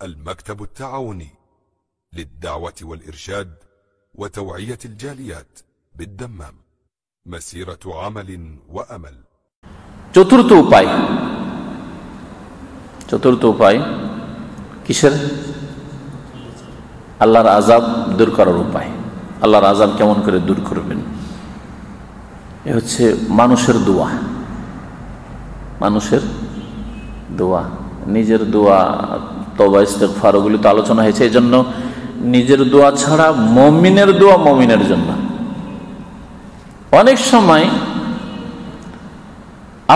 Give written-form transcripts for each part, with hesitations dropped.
المكتب التعاوني للدعوة والإرشاد وتوعية الجاليات بالدمام، مسيرة عمل وأمل। চতুর্থ উপায় কিসের? আল্লাহর আযাব দূর করার উপায়। আল্লাহর আযাব কেমন করে দূর করবেন? এ হচ্ছে মানুষের দোয়া। মানুষের দোয়া, নিজের দোয়া, তওবা ইস্তেগফার ওগুলি তো আলোচনা হয়েছে। এই জন্য নিজের দোয়া ছাড়া মুমিনের দোয়া মুমিনের জন্য। অনেক সময়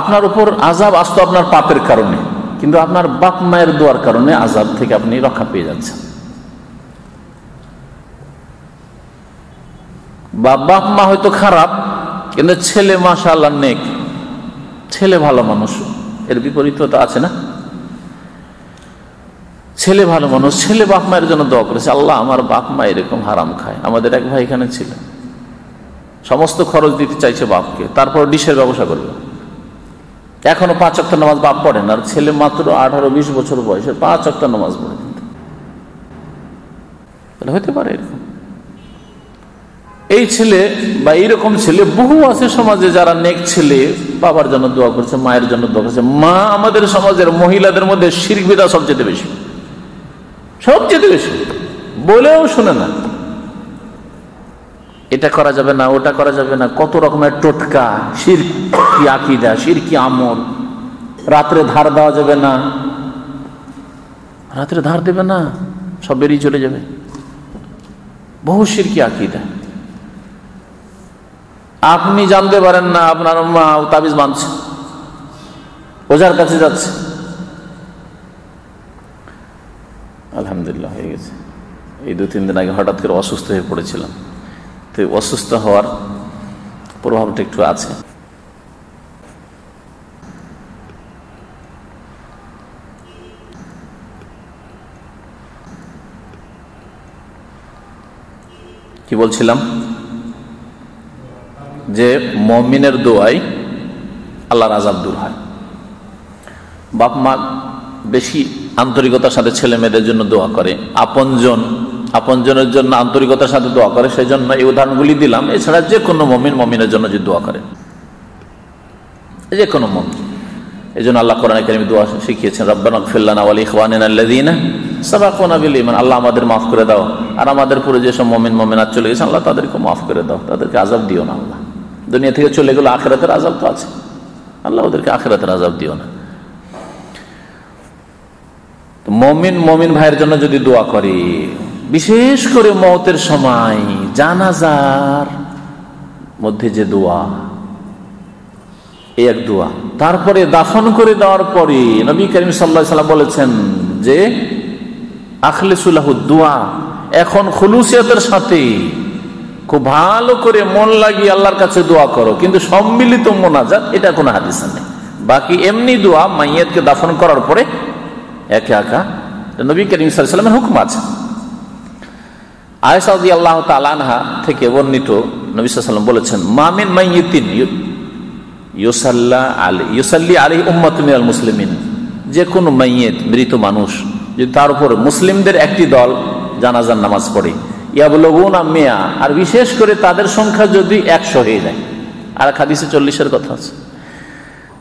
আপনার উপর আযাব আসতো আপনার পাপের কারণে, কিন্তু আপনার বাপ মায়ের দোয়ার কারণে আযাব থেকে আপনি রক্ষা পেয়ে যাচ্ছেন। বাপ মা হয়তো খারাপ, কিন্তু ছেলে মাশাআল্লাহ নেক, ছেলে ভালো মানুষ। এর বিপরীত তো আছে না? ছেলে ভালো মানুষ, ছেলে বাপ মায়ের জন্য দোয়া করেছে, আল্লাহ আমার বাপ মা এরকম হারাম খায়। আমাদের এক ভাই এখানে ছিল, সমস্ত খরচ দিতে চাইছে বাপকে, তারপর ডিশের ব্যবসা করবে। এখনো 5 ওয়াক্ত নামাজ বাপ পড়েন, আর ছেলে মাত্র 18-20 বছর বয়সে 5 ওয়াক্ত নামাজ পড়ে। হতে পারে এরকম এই ছেলে বা এইরকম ছেলে বহু আছে সমাজে, যারা নেক ছেলে, বাবার জন্য দোয়া করছে, মায়ের জন্য দোয়া করছে। মা আমাদের সমাজের মহিলাদের মধ্যে শিরক বিদআত সবচেয়ে বেশি, বলেও শুনে না। এটা করা যাবে না, ওটা করা যাবে না, কত রকমের টোটকা, শিরকি আকীদা, শিরকি আমল। রাত্রে ধার দেওয়া যাবে না, রাত্রে ধার দেবে না, সব বেরিয়ে চলে যাবে। বহু শিরকি আকীদা। আপনি জানতে পারেন না আপনার মা তাবিজ বাঁধছে, ওঝার কাছে যাচ্ছে। আলহামদুলিল্লাহ হয়ে গেছে। এই 2-3 দিন আগে হঠাৎ করে অসুস্থ হয়ে পড়েছিলাম, তো অসুস্থ হওয়ার প্রভাবটা একটু আছে। কি বলছিলাম? যে মুমিনের দোয়ায় আল্লাহর আযাব দূর হয়। বাপ মা বেশি আন্তরিকতার সাথে ছেলে মেয়েদের জন্য দোয়া করে, আপনজনের জন্য আন্তরিকতার সাথে দোয়া করে, সেই জন্য এই উদাহরণগুলি দিলাম। এছাড়া যে কোনো মুমিনের জন্য যে দোয়া করে, যে কোনো মুমিন। এই জন্য আল্লাহ কোরআনে কারীমে দোয়া শিখিয়েছেন, রব্বানা ইগফির লানা ওয়া লিইখওয়ানিনা আল্লাযীনা সাবাকুনা বিল ঈমান। আল্লাহ আমাদের মাফ করে দাও, আর আমাদের পুরো যেসব মুমিন মুমিনাত চলে গেছে আল্লাহ তাদেরকে মাফ করে দাও, তাদেরকে আযাব দিও না। আল্লাহ দুনিয়া থেকে চলে গেল, আখিরাতের আযাব তো আছে, আল্লাহ ওদেরকে আখিরাতের আযাব দিও না। মুমিন ভাইয়ের জন্য যদি দোয়া করে, বিশেষ করে মওতের সময় জানাজার মধ্যে যে দোয়া, এই এক দোয়া। তারপরে দাফন করে দেওয়ার পরে নবী করিম সাল্লাল্লাহু আলাইহি ওয়াসাল্লাম বলেছেন যে আখলিসু লাহু দুআ, এখন খুলুসিয়তের সাথে খুব ভালো করে মন লাগিয়ে আল্লাহর কাছে দোয়া করো, কিন্তু সম্মিলিত মোনাজাত এটা কোনো হাদিসে নেই। বাকি এমনি দোয়া মাইয়াতকে দাফন করার পরে একা একা নবী করিম সাল্লাল্লাহু আলাইহি ওয়াসাল্লামের হুকুম আছে। আয়েশা রাদিয়াল্লাহু তাআলা আনহা থেকে বর্ণিত, নবী সাল্লাল্লাহু আলাইহি ওয়াসাল্লাম বলেছেন, মা মিন মাইয়িতিন ইউসাল্লি আলাইহি উম্মাতুন মিনাল মুসলিমিন, যে কোনো মাইয়িত, মৃত মানুষ, যদি তার উপর মুসলিমদের একটি দল জানাজার নামাজ পড়ে, ইয়াবলুগুনা মিয়া, আর বিশেষ করে তাদের সংখ্যা যদি 100 হয়ে যায়, আর হাদিসে 40-এর কথা আছে,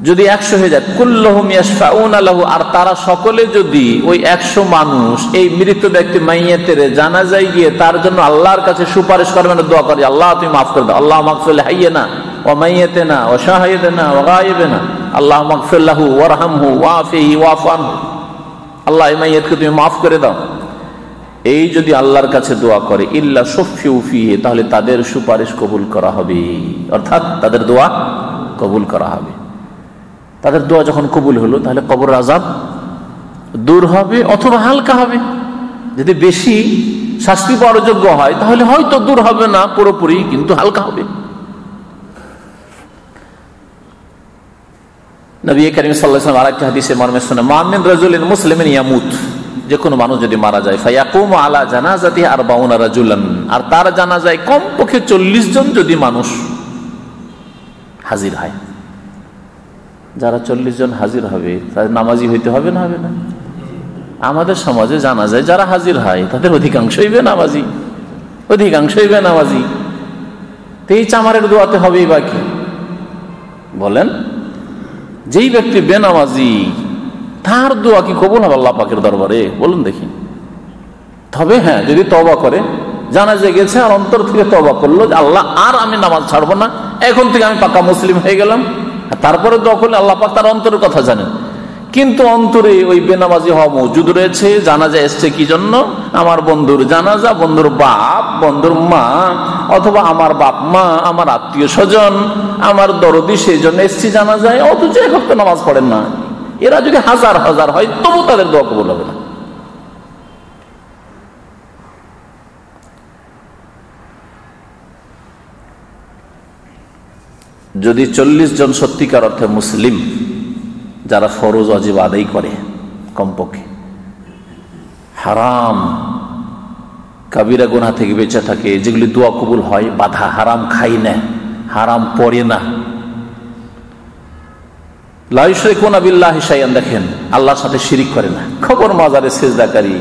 যদি 100 হয়ে যায়, কুল্লুহুম ইয়াশফাউনা লাহু, আর তারা সকলে যদি ওই 100 মানুষ এই মৃত ব্যক্তি মাইয়াতের জানাজায় গিয়ে তার জন্য আল্লাহর কাছে সুপারিশ করবেন, দোয়া করে, আল্লাহ তুমি মাফ করে দাও, আল্লাহ মাগফির লিহাইয়িনা ওয়া মাইয়াতিনা ওয়া শাহিদিনা ওয়া গায়িবিনা, আল্লাহ মাগফির লাহু ওয়ারহামহু ওয়াফিহি ওয়াফু আনহু, আল্লাহ এই মাইয়াতকে তুমি মাফ করে দাও। এই যদি আল্লাহর কাছে দোয়া করে, ইল্লা শুফিউ ফিহি, তাহলে তাদের সুপারিশ কবুল করা হবে, অর্থাৎ তাদের দোয়া কবুল করা হবে। তাদের দোয়া যখন কবুল হলো, তাহলে কবরের আযাব দূর হবে, অথবা হালকা হবে। যদি বেশি শাস্তি পাওয়ার যোগ্য হয়, তাহলে হয়তো দূর হবে না পুরোপুরি, কিন্তু হালকা হবে। নবী করিম সাল্লাল্লাহু আলাইহি ওয়াসাল্লাম আরেকটা হাদিসে মর্মে শুনে, মা মিন রাজুলিন মুসলিমিন ইয়ামুত, যে কোনো মানুষ যদি মারা যায়, ফায়াকুমু আলা জানাজাতিহি 40 রাজুলান, আর তার জানাজায় কমপক্ষে 40 জন যদি মানুষ হাজির হয়, যারা 40 জন হাজির হবে তাদের নামাজি হইতে হবে না? হবে না? আমাদের সমাজে জানা যায় যারা হাজির হয় তাদের অধিকাংশই বেনামাজি, তো এই চামারের দোয়াতে হবেই বাকি বলেন? যেই ব্যক্তি বেনামাজি তার দোয়া কি কবুল হবে আল্লাহ পাকের দরবারে? বলুন দেখি। তবে হ্যাঁ, যদি তওবা করে, জানাজা গেছে আর অন্তর থেকে তওবা করলো যে আল্লাহ আর আমি নামাজ ছাড়বো না, এখন থেকে আমি পাকা মুসলিম হয়ে গেলাম, তারপরে দোয়া করলে আল্লাহ পাক তার অন্তরের কথা জানেন। কিন্তু অন্তরে ওই বেনামাজি হওয়া মজুদ রয়েছে। জানাজা এসছে কি জন্য? আমার বন্ধুর জানাজা, বন্ধুর বাপ, বন্ধুর মা, অথবা আমার বাপ মা, আমার আত্মীয় স্বজন, আমার দরদি, সেই জন্য এসছি জানাজায়। অথচ এক ওয়াক্ত নামাজ পড়েন না। এরা যদি হাজার হাজার হয় তবু তাদের দোয়া কবুল হবে না। যদি 40 জন সত্যিকার অর্থে মুসলিম যারা ফরজ ওয়াজিব আদায় করে, কমপক্ষে হারাম কাবিরা গুনাহ থেকে বেঁচে থাকে, যেগুলি দোয়া কবুল হয়, বাধা, হারাম খাই না, হারাম পড়ে না, লা ইউশরিকুনা বিল্লাহি শাইআন, দেখেন আল্লাহর সাথে শিরিক করে না, খবর মাজারে সেজদাকারী,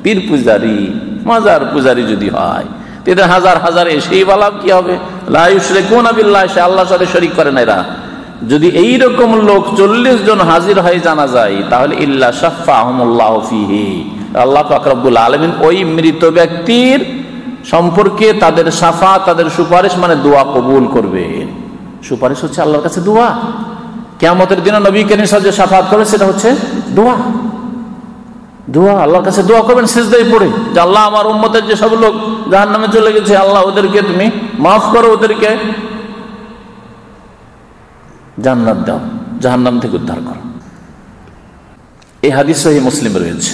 পীর পূজারি, মাজার পূজারি যদি হয়, এদের হাজার হাজার এসেই বলা কি হবে? লা ইউশরিকুনা বিল্লাহি শাইআন, আল্লাহর সাথে শিরিক করে না এরা। যদি এইরকম লোক 40 জন হাজির হয়ে জানা যায়, তাহলে ইল্লা শাফাহুমুল্লাহু ফিহি, আল্লাহ পাক রব্বুল আলামিন ওই মৃত ব্যক্তির সম্পর্কে তাদের শাফাআত, তাদের সুপারিশ মানে দোয়া কবুল করবেন। সুপারিশ হচ্ছে আল্লাহর কাছে দোয়া। কিয়ামতের দিনে নবী করিম সাল্লাল্লাহু আলাইহি ওয়াসাল্লাম যে শাফাআত করবে সেটা হচ্ছে দোয়া। দোয়া আল্লাহর কাছে দোয়া করবেন সিজদায় পড়ে, যে আল্লাহ আমার উম্মতের যে সব লোক জাহান্নামে চলে গেছে, আল্লাহ ওদেরকে তুমি মাফ করো, ওদেরকে জান্নাত দাও, জাহান্নাম থেকে উদ্ধার করো। এই হাদিস সহিহ মুসলিমে রয়েছে।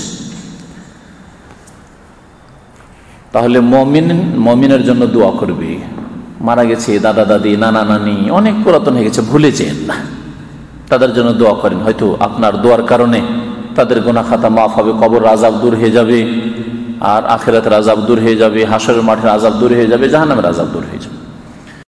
তাহলে মুমিনের জন্য দোয়া করবে। মারা গেছে দাদা দাদি, নানা নানি, অনেক পুরাতন হয়ে গেছে, ভুলে যেন না, তাদের জন্য দোয়া করেন। হয়তো আপনার দোয়ার কারণে তাদের গুনাহ খাতা মাফ হবে, কবর আযাব দূর হয়ে যাবে, আর আখিরাতের আযাব দূর হয়ে যাবে, হাসরের মাঠের আযাব দূর হয়ে যাবে, জাহান্নামের আযাব দূর হয়ে যাবে।